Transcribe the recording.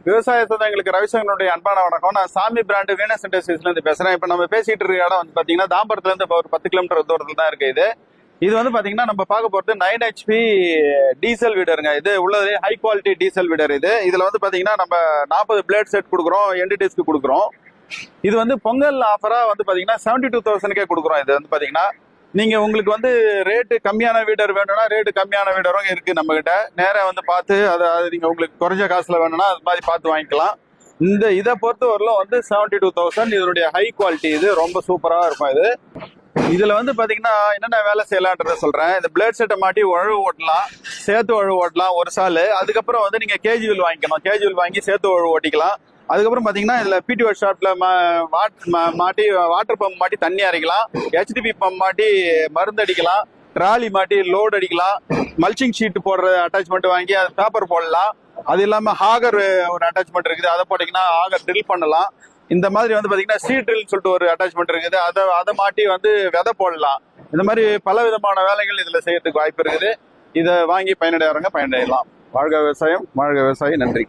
விவசாய சொந்தங்களுக்கு ரவிசங்கருடைய அன்பான வணக்கம். நான் சாமி பிராண்ட் வீனஸ் இண்டஸ்ட்ரீஸ்ல இருந்து பேசுறேன். இப்ப நம்ம பேசிட்டு இருக்க இடம் வந்து பாத்தீங்கன்னா தாம்பரத்துல இருந்து ஒரு 10 கிலோமீட்டர் தூரத்துல தான் இருக்கு. இது வந்து பாத்தீங்கன்னா நம்ம பார்க்க போறது 9 HP டீசல் வீடருங்க. இது உள்ளது ஹை குவாலிட்டி டீசல் வீடர். இதுல வந்து பாத்தீங்கன்னா நம்ம 40 பிளேட் செட் கொடுக்குறோம், எண்டு டிஸ்க் கொடுக்குறோம். இது வந்து பொங்கல் ஆஃபரா வந்து பாத்தீங்கன்னா 72,000 கொடுக்குறோம். இது வந்து பாத்தீங்கன்னா நீங்க உங்களுக்கு வந்து ரேட்டு கம்மியான வீடர் வேணும்னா ரேட்டு கம்மியான வீடரும் இருக்கு நம்ம கிட்ட. நேரம் வந்து பார்த்து அதை நீங்க உங்களுக்கு குறைஞ்ச காசுல வேணும்னா அது மாதிரி பார்த்து வாங்கிக்கலாம். இதை பொறுத்தவரையிலும் வந்து 72,000 இதனுடைய ஹை குவாலிட்டி. இது ரொம்ப சூப்பரா இருக்கும். இதுல வந்து பாத்தீங்கன்னா என்னென்ன வேலை செய்யலான்றத சொல்றேன். இந்த பிளேட் செட்டை மாட்டி உழவு ஓட்டலாம், சேர்த்து உழவு ஓட்டலாம் ஒரு சால். அதுக்கப்புறம் வந்து நீங்க கேஜுவல் வாங்கிக்கணும், கேஜுவல் வாங்கி சேர்த்து உழவு ஓட்டிக்கலாம். அதுக்கப்புறம் பாத்தீங்கன்னா இதுல பிடி ஒர்க் ஷாப்ல மாட்டி வாட்டர் பம்ப் மாட்டி தண்ணி அரைக்கலாம், HDP பம்ப் மாட்டி மருந்து அடிக்கலாம், ட்ராலி மாட்டி லோடு அடிக்கலாம், மல்ச்சிங் ஷீட் போடுற அட்டாச்மெண்ட் வாங்கி அது பேப்பர் போடலாம். அது இல்லாம ஹாகர் ஒரு அட்டாச்மெண்ட் இருக்குது, அதை போட்டீங்கன்னா ஹாகர் ட்ரில் பண்ணலாம். இந்த மாதிரி வந்து பாத்தீங்கன்னா சீட்ரில் சொல்லிட்டு ஒரு அட்டாச்மெண்ட் இருக்குது, அதை மாட்டி வந்து விதை போடலாம். இந்த மாதிரி பல விதமான வேலைகள் இதுல செய்யறதுக்கு வாய்ப்பு இருக்குது. இதை வாங்கி பயனடைறவங்க பயனடையலாம். வாழ்க விவசாயம், வாழ்க விவசாயி. நன்றி.